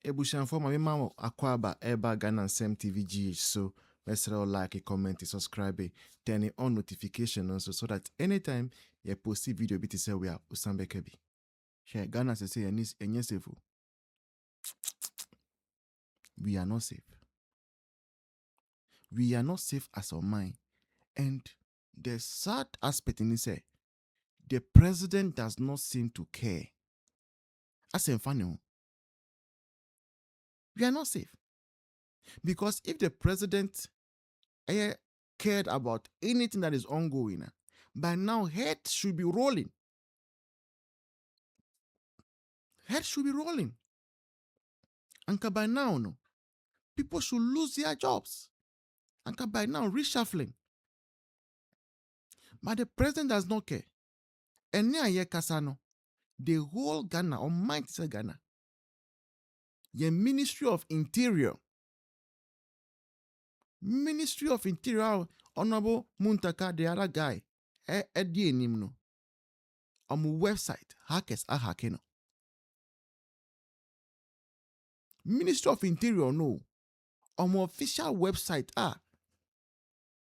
Ebushanfo ma mema akwaba eba Ghana Nsem TV GH. So let's like, comment, subscribe, turn on notification also so that anytime you post a video bit say we are Usambe Kebi. Share Ghana say enye safe. We are not safe. We are not safe as our mind. And the sad aspect in this, the president does not seem to care. As in funny, we are not safe. Because if the president cared about anything that is ongoing, by now head should be rolling. Head should be rolling. And by now, no, people should lose their jobs. And by now, reshuffling. But the president does not care. And near Kasano, the whole Ghana, or might say Ghana, the Ministry of Interior, Honorable Muntaka, the other guy, Eddie Nimno, on website, Hackɛrs Hakeno. Ministry of Interior, no, on official website,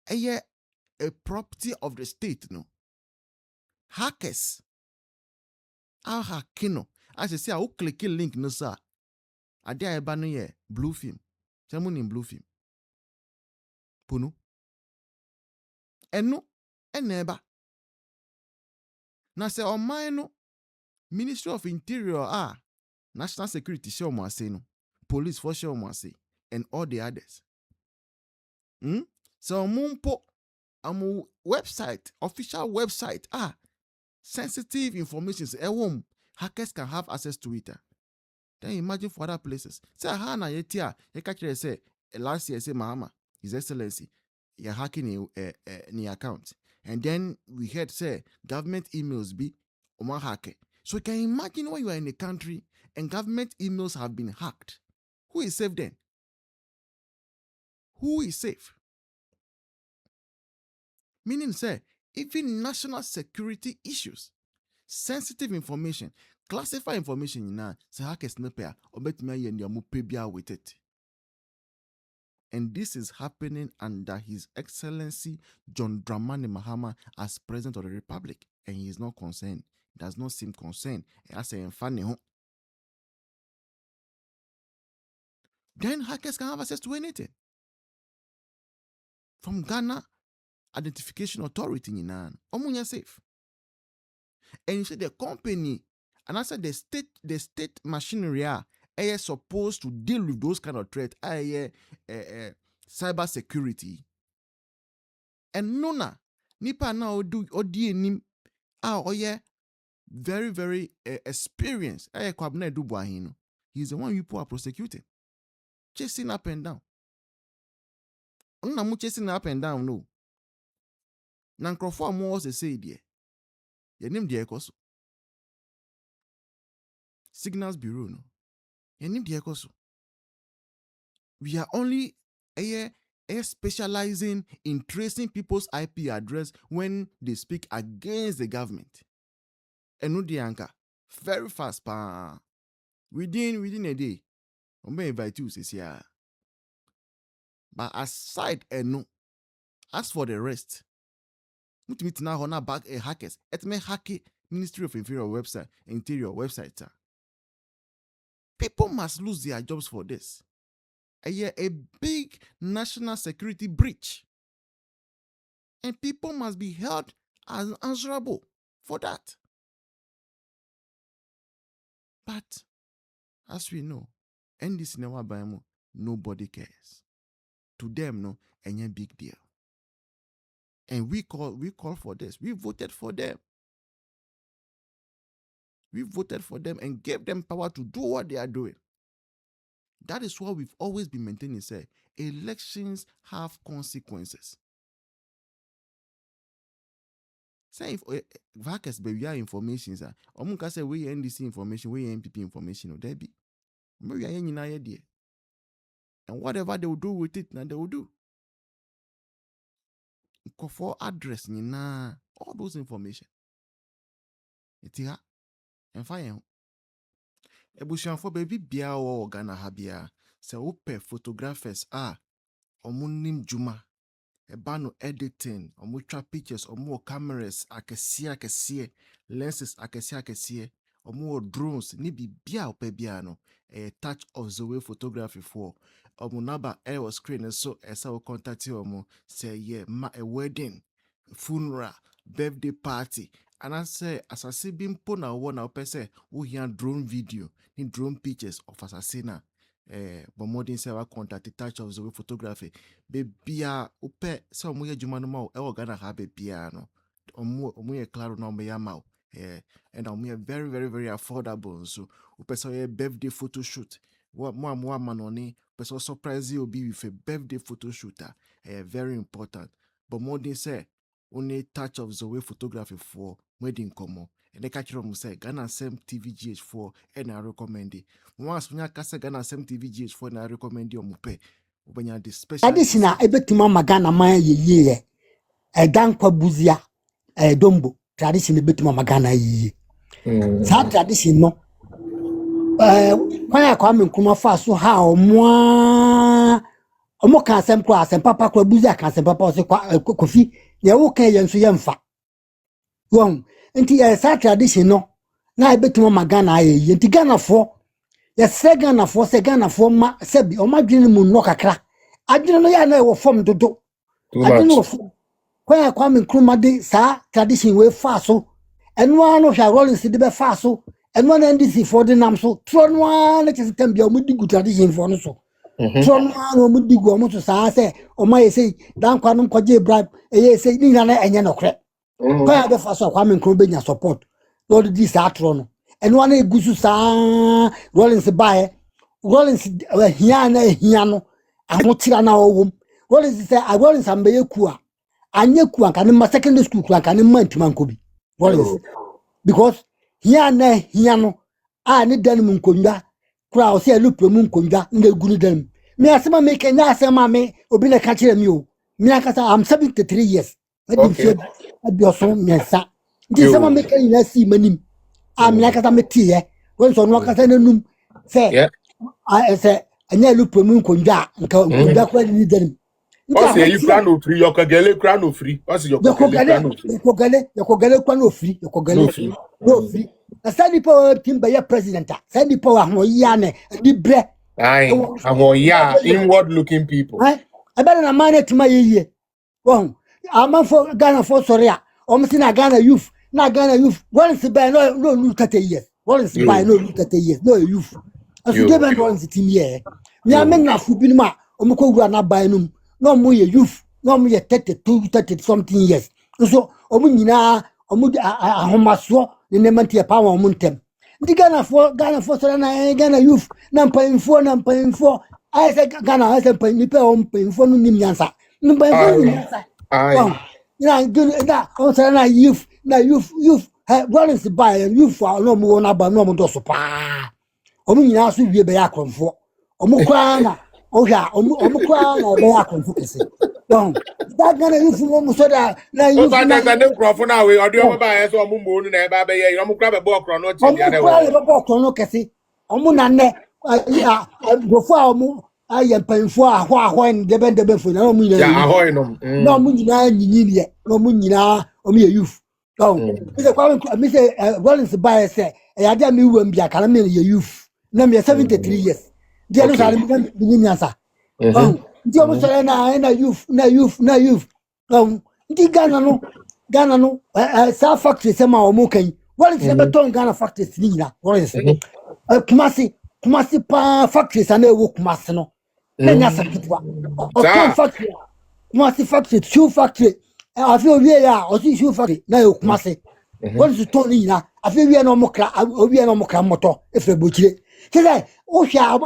a property of the state, no. Hackɛrs Hakeno. As I say, I will click a link, no, sir. I dare a no blue film. Someone in blue film. Puno. And no, and never. Now say on my no Ministry of Interior National Security show mo say no, police for show mo say, and all the others. So mumpo website, official website sensitive information say hackers can have access to it. Then imagine for other places. Say na yetia ye catch say last year say Mahama, His Excellency, you're hacking the account. And then we heard say government emails be hacked. So you can imagine when you are in a country and government emails have been hacked. Who is safe then? Who is safe? Meaning say, even national security issues, sensitive information, classified information, say hackers no pay or bet me with it. And this is happening under His Excellency John Dramani Mahama as President of the Republic. And he is not concerned. He does not seem concerned. Then hackers can have access to anything. From Ghana Identification Authority, Omunya safe. And you say the company, and I said the state machinery are supposed to deal with those kind of threats, cyber security. And nona nipa na do odi enim very very experienced. He's the one you people are prosecuting, chasing up and down. Chasing up and down, no. Nankrofo mo se say there. Your name there koso. Signals Bureau, no. Your name there koso. We are only specializing in tracing people's IP address when they speak against the government. And no dianka. Very fast, pa. Within a day. I may invite you, says yeah. But aside no, as for the rest, mutimit na hona back a hackers. Et me hacky Ministry of Interior website. People must lose their jobs for this. A big national security breach. And people must be held as answerable for that. But as we know, and this never by nobody cares. To them, no, any big deal. And we call for this. We voted for them. We voted for them and gave them power to do what they are doing. That is what we've always been maintaining. Say elections have consequences. Say if hackers be our information, sir. Omunka say we NDC information, we NPP information, or there be. We are in idea. And whatever they will do with it, now they will do. For address, all those information. It's here and fire. Ebusianfo baby bia wo Ghana ha bia. Se wope photographers omunim juma. Ebano editing, twa pictures, cameras, akɛseɛ, lenses akɛseɛ, drones, ni bibia ope bia no. Touch of the way photography for. Naba air screen so esa wo contact say a wedding, funeral, birthday party. And I say asase bimpo na wo na opese wo hia drone video, ni drone pictures of asasina. But modern say wa contact touch of the way photography. Bebia upe se omo ye juma no ma e Ghana ha bebia no. Omo ye claro na omo ya ma and omo ye very very very affordable so upe se ye birthday photo shoot. What more manoni person surprise you be with a birthday photo shooter. Very important. But modern say only touch of the way photography for wedding komo. And they catch them say Ghana Sem TVGH4 and I recommend it. Once when I cast Ghana Sem TVGH4 and I recommend you mupe. When you the special additional ebetima magana man ye dankwa buzia dombo tradition ebetima magana ye sa tradition no kwanya kwa menkuma fa so ha omo kan asem kwa asem papa kwa buzia kan asem papa so kwa kofi ye wo kan ye nso ye mfa won nti sa tradition no na ebetima magana ye nti Ghana fo ye se Ghana fo ma sebi o madwene mu no kakra adwene no ya na wo fom dodo adwene wo fom kwanya kwa menkuma de sa tradition we fa so eno ano hwa Rollins de be fa so eno na NDC for the nam so tro no na chese bia o mudi gu tradition for no so tro no na mudi gu o mo so sa se o ma yesi dan kwa no kwaje bribe yesi ni na enye no kre kwanya be fa so kwa menkuma be nya support lord di sa tro no eno na egusu sa Rollins bae Rollins hia no ahotira na owom Rollins say Rollins ambe yeku a anye ku anka ne ma secondary school ku anka ne ma ntima nkobi Rollins because hia no ne dan mu nkonwa kura o se lupro mu nkonwa na egunu dan me asema me kenya asema me obi na ka kire mi o me akasa am 73 years Okay. Abioso mensa ndi sama me kenya si manim me akasa me tie wonso no akasa nanum se se anya lupro mu nkonwa nka nkonwa kwa ni dan What's you plan no free? Your kagele plan no free. What's your kagele plan no free? Your kagele plan no free. Your kagele no free. Na sani po timba ya president. Sani po wa ya ne di bre. Aye. Amo ya inward looking people. Aye. Abana na mane tima yeye. Won. Amafo Ghana for Soria. Omsi na Ghana youth. Na Ghana youth. Once by no 30 years. Once by no 30 years. No youth. Asu de ben once tim ye. Mi amenna fu binuma omko gura na by num. No more youth, no more 32, 30 something years. So, Omunina, Homaso, the Nemantia power Muntem. The Ghana for Ghana youth, Nampaying for. I said Ghana has a paying for Nimiansa. No by that, also youth, now youth, what is the buy and youth for no more number, no more dosopa. Omunina should be a beacon for Omukwana. Oja omukwa na be akonfukese don that Ghana youth mo so da na youth na dem crofo na we odi omo ba ye so omo mo nu na e ba be ye omukwa be bo okro no chi dia na we omukwa be bo okro no kese omo na ne gofo a omo aye mpanfo ahwa ndebe fo na omo nyina ya ahoy no na omo nyina nyinyi ye na omo nyina omo ye youth don me say Rollins buy say ya dia me wam bia kana me ye youth na me 73 years. Dia no sare mi nyansa. Ndi omo sare na youth. Ndi Ghana no sa factory se ma omo kan. Wale se beton Ghana factories ni na. Wale se. Kumasi pa factories na ewo Kumasi no. Na nyasa kitwa. Oton factory. Kumasi factory, shoe factory. Afi owie ya, osi shoe factory na ewo Kumasi. Wale se ton ni na. Afi owie na omo kra moto efe bochire. Kese ohia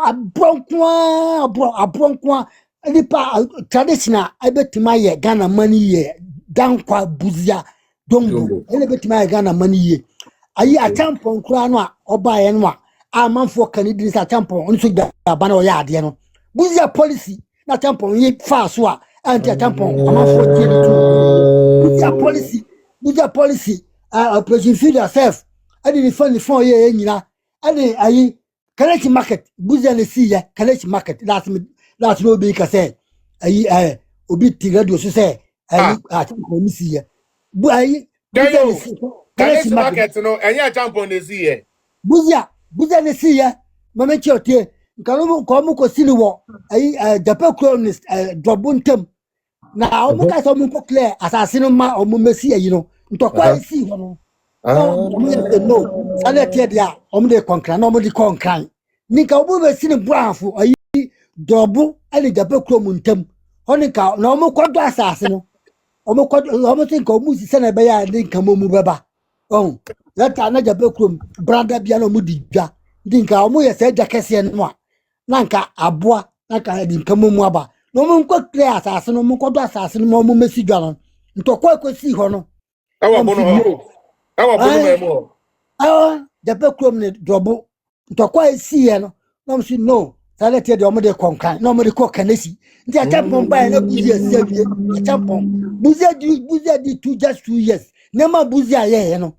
abronkwa nipa traditional ebetima ye Ghana money ye dankwa buzia dombo ebetima ye Ghana money ye ayi atampon kura no a oba ye no a amanfo kanidi sa atampon onso gba ba na o ya ade no buzia policy na atampon ye fa so a anti atampon amanfo tie ni tu buzia policy operation feed yourself ade ni fund ye nyina ade ayi Kalechi market buzia ne si ye Kalechi market that's no be ka say ayi obi ti radio so say ayi champion ni si ye bu ayi buzia ne si Kalechi market no enya champion ne si ye buzia ne si ye mama chiotie nkalo ko mu ko sini wo ayi jape chronist drobuntem na omu ka so mu ko clear asase no ma omu mesi ayi no ntokwa si ho no no sanete dia omu de konkra no omu de konkran nika obu be sini buafo ayi dobu ali jape chromuntem honika na omu kodo asase no omu think omu si se na be ya de nka mu beba leta na jabe krom branda bia no mu di dwa dinka omu ye se jakese no a nanka aboa nanka di nka mu aba no mu nko clear asase no mu kodo asase no mu mesi dwa no ntokwa ekosi ho no awa bono memo jabe krom ne drobo ntokwa esi ye no no si no salete de omu de konkan no mu de kokanesi nti achampon ba na buzi asie achampon buzi di 2 years nema buzi aye no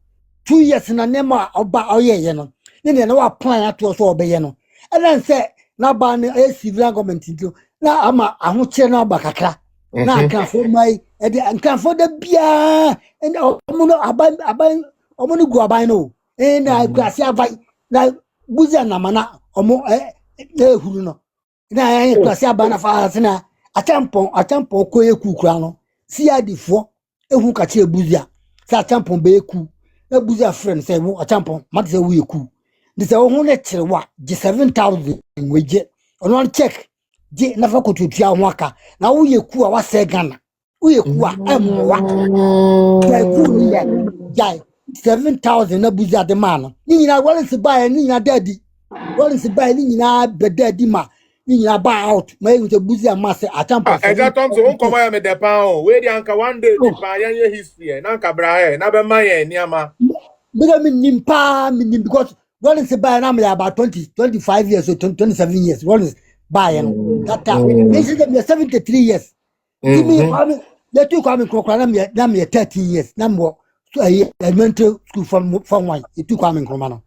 2 years na nema oba oye no ne na wa plan ato so obeye no and say na ba ne civil government nti na ama ahoche na ba kakra na akanfo mai e de akanfo da bia and omo no aban omo no gu aban no na kwase abai na buzi na mana omo ehuru no na ya kwase aban na fa na achampon ko ekukura no si adifo ehu ka che buzia sa achampon be eku na buzia friend say wo achampon mat say wo eku de say wo ne kirewa je 7000 weje ono check je na fa ko tutua ho aka na wo eku a wa se Ghana wo eku a emwa ya eku ni ya 7000 na buzia de man ni nyina Wallace buy ni nyina daddy Wallace buy ni nyina be daddy ma ni nyina buy out ma you to buzia ma say achampon eja tom so nkomo ya me depan o we di anka one day depan yan history na nka bra na be man yan niama minim because Wallace buy na me about 25 years or 27 years Wallace buy no that time this is them 73 years give me they took am krokra na me 13 years na mo so elementary school from one it took am kroma no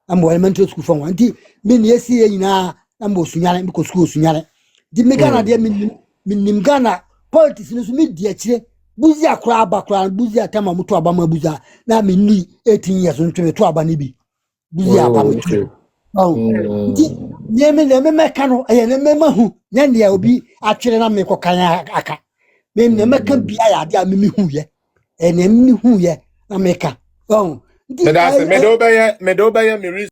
na mo elementary school from one di me ne esi nyina na mo sunyare me ko school sunyare di me Ghana de minim Ghana politics no so me di akire buzi akura abakura buzi atama mutu abama buzi na me ni 18 years ntwe to abani bi buzi abamutu di me meka no eye ne me mahu nya ne obi atwere na me kokan aka me meka bia ya de a me hu ye ene me hu ye na meka di me do be ye me